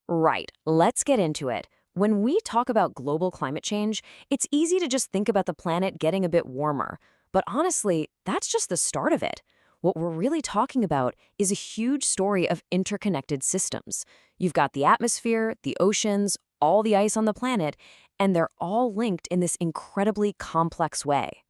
Right, let's get into it. When we talk about global climate change, it's easy to just think about the planet getting a bit warmer. But honestly, that's just the start of it. What we're really talking about is a huge story of interconnected systems. You've got the atmosphere, the oceans, all the ice on the planet, and they're all linked in this incredibly complex way.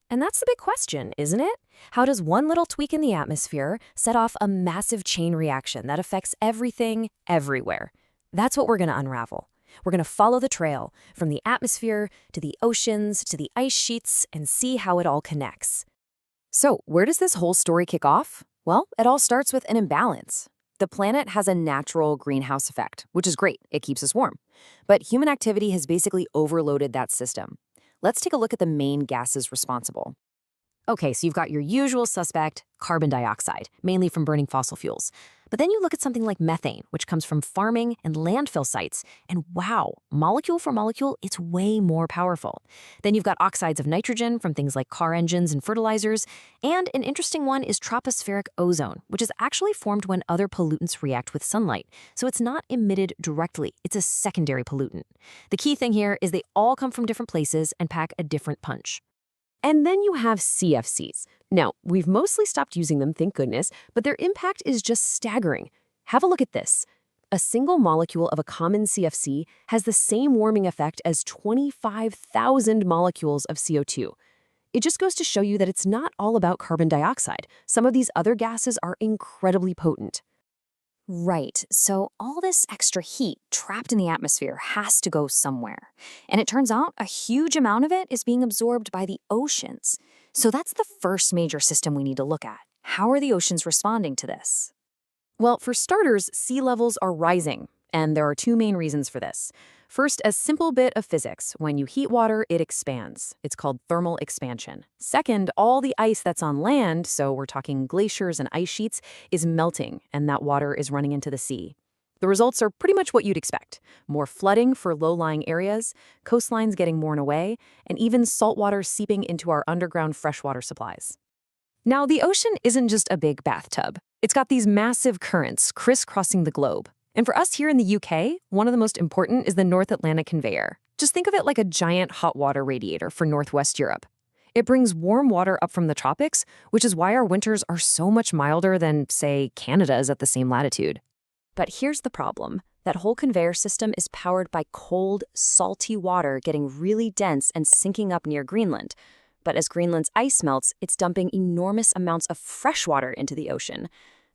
And that's the big question, isn't it? How does one little tweak in the atmosphere set off a massive chain reaction that affects everything, everywhere? That's what we're going to unravel. We're going to follow the trail from the atmosphere to the oceans to the ice sheets and see how it all connects. So, where does this whole story kick off? Well, it all starts with an imbalance. The planet has a natural greenhouse effect, which is great. It keeps us warm. But human activity has basically overloaded that system. Let's take a look at the main gases responsible. Okay, so you've got your usual suspect, carbon dioxide, mainly from burning fossil fuels. But then you look at something like methane, which comes from farming and landfill sites, and wow, molecule for molecule, it's way more powerful. Then you've got oxides of nitrogen from things like car engines and fertilizers, and an interesting one is tropospheric ozone, which is actually formed when other pollutants react with sunlight. So it's not emitted directly, it's a secondary pollutant. The key thing here is they all come from different places and pack a different punch. And then you have CFCs. Now, we've mostly stopped using them, thank goodness, but their impact is just staggering. Have a look at this. A single molecule of a common CFC has the same warming effect as 25,000 molecules of CO2. It just goes to show you that it's not all about carbon dioxide. Some of these other gases are incredibly potent. Right, so all this extra heat trapped in the atmosphere has to go somewhere. And it turns out a huge amount of it is being absorbed by the oceans. So that's the first major system we need to look at. How are the oceans responding to this? Well, for starters, sea levels are rising, and there are two main reasons for this. First, a simple bit of physics. When you heat water, it expands. It's called thermal expansion. Second, all the ice that's on land, so we're talking glaciers and ice sheets, is melting, and that water is running into the sea. The results are pretty much what you'd expect. More flooding for low-lying areas, coastlines getting worn away, and even saltwater seeping into our underground freshwater supplies. Now, the ocean isn't just a big bathtub. It's got these massive currents crisscrossing the globe. And for us here in the UK, one of the most important is the North Atlantic Conveyor. Just think of it like a giant hot water radiator for Northwest Europe. It brings warm water up from the tropics, which is why our winters are so much milder than, say, Canada's at the same latitude. But here's the problem. That whole conveyor system is powered by cold, salty water getting really dense and sinking up near Greenland. But as Greenland's ice melts, it's dumping enormous amounts of fresh water into the ocean.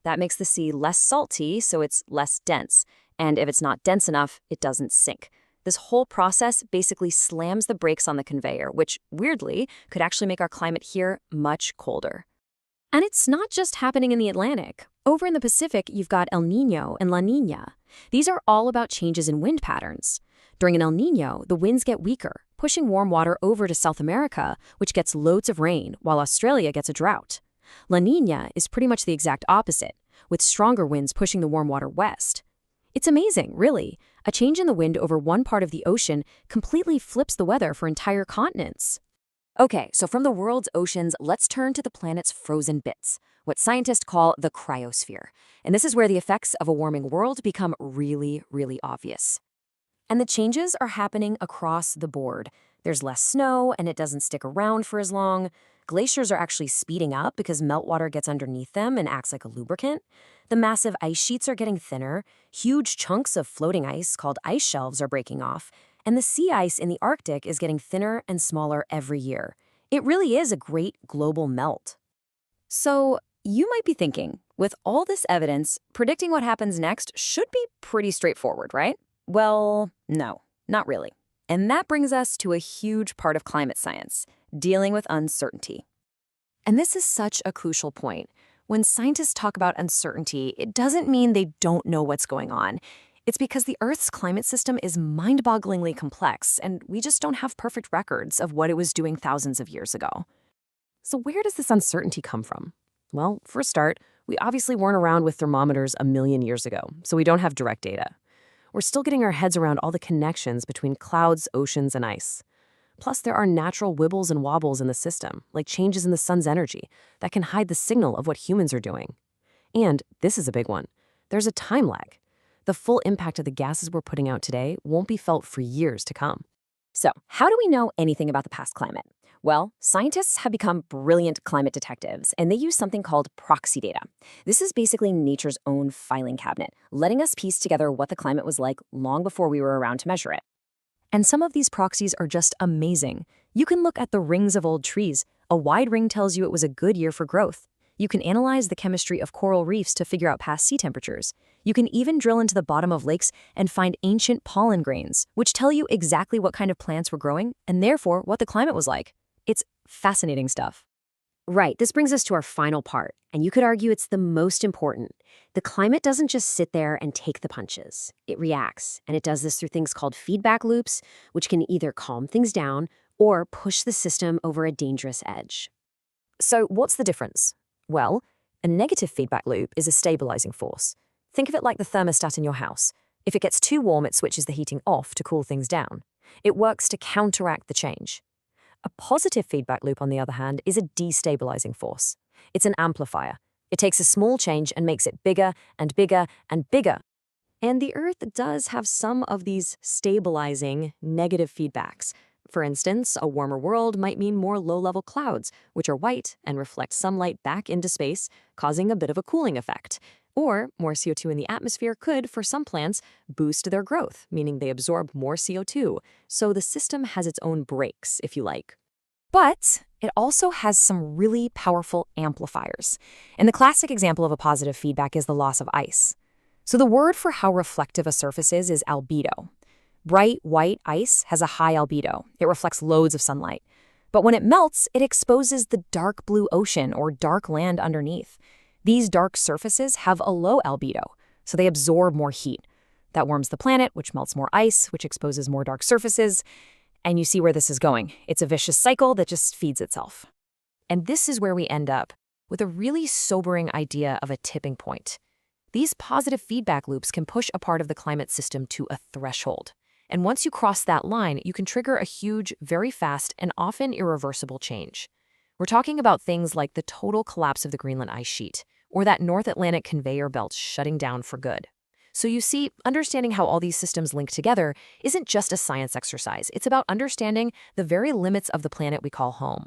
That makes the sea less salty, so it's less dense. And if it's not dense enough, it doesn't sink. This whole process basically slams the brakes on the conveyor, which, weirdly, could actually make our climate here much colder. And it's not just happening in the Atlantic. Over in the Pacific, you've got El Niño and La Niña. These are all about changes in wind patterns. During an El Niño, the winds get weaker, pushing warm water over to South America, which gets loads of rain, while Australia gets a drought. La Niña is pretty much the exact opposite, with stronger winds pushing the warm water west. It's amazing, really. A change in the wind over one part of the ocean completely flips the weather for entire continents. Okay, so from the world's oceans, let's turn to the planet's frozen bits, what scientists call the cryosphere. And this is where the effects of a warming world become really, really obvious. And the changes are happening across the board. There's less snow, and it doesn't stick around for as long. Glaciers are actually speeding up because meltwater gets underneath them and acts like a lubricant. The massive ice sheets are getting thinner. Huge chunks of floating ice, called ice shelves, are breaking off. And the sea ice in the Arctic is getting thinner and smaller every year. It really is a great global melt. So, you might be thinking, with all this evidence, predicting what happens next should be pretty straightforward, right? Well, no, not really. And that brings us to a huge part of climate science, dealing with uncertainty. And this is such a crucial point. When scientists talk about uncertainty, it doesn't mean they don't know what's going on. It's because the Earth's climate system is mind-bogglingly complex, and we just don't have perfect records of what it was doing thousands of years ago. So where does this uncertainty come from? Well, for a start, we obviously weren't around with thermometers a million years ago, so we don't have direct data. We're still getting our heads around all the connections between clouds, oceans, and ice. Plus, there are natural wibbles and wobbles in the system, like changes in the sun's energy, that can hide the signal of what humans are doing. And, this is a big one, there's a time lag. The full impact of the gases we're putting out today won't be felt for years to come. So, how do we know anything about the past climate? Well, scientists have become brilliant climate detectives, and they use something called proxy data. This is basically nature's own filing cabinet, letting us piece together what the climate was like long before we were around to measure it. And some of these proxies are just amazing. You can look at the rings of old trees. A wide ring tells you it was a good year for growth. You can analyze the chemistry of coral reefs to figure out past sea temperatures. You can even drill into the bottom of lakes and find ancient pollen grains, which tell you exactly what kind of plants were growing and therefore what the climate was like. It's fascinating stuff. Right, this brings us to our final part, and you could argue it's the most important. The climate doesn't just sit there and take the punches. It reacts, and it does this through things called feedback loops, which can either calm things down or push the system over a dangerous edge. So what's the difference? Well, a negative feedback loop is a stabilizing force. Think of it like the thermostat in your house. If it gets too warm, it switches the heating off to cool things down. It works to counteract the change. A positive feedback loop, on the other hand, is a destabilizing force. It's an amplifier. It takes a small change and makes it bigger and bigger and bigger. And the Earth does have some of these stabilizing negative feedbacks. For instance, a warmer world might mean more low-level clouds, which are white and reflect sunlight back into space, causing a bit of a cooling effect. Or more CO2 in the atmosphere could, for some plants, boost their growth, meaning they absorb more CO2. So the system has its own brakes, if you like. But it also has some really powerful amplifiers. And the classic example of a positive feedback is the loss of ice. So the word for how reflective a surface is albedo. Bright white ice has a high albedo. It reflects loads of sunlight. But when it melts, it exposes the dark blue ocean or dark land underneath. These dark surfaces have a low albedo, so they absorb more heat. That warms the planet, which melts more ice, which exposes more dark surfaces. And you see where this is going. It's a vicious cycle that just feeds itself. And this is where we end up, with a really sobering idea of a tipping point. These positive feedback loops can push a part of the climate system to a threshold. And once you cross that line, you can trigger a huge, very fast, and often irreversible change. We're talking about things like the total collapse of the Greenland ice sheet, or that North Atlantic Conveyor belt shutting down for good. So you see, understanding how all these systems link together isn't just a science exercise. It's about understanding the very limits of the planet we call home.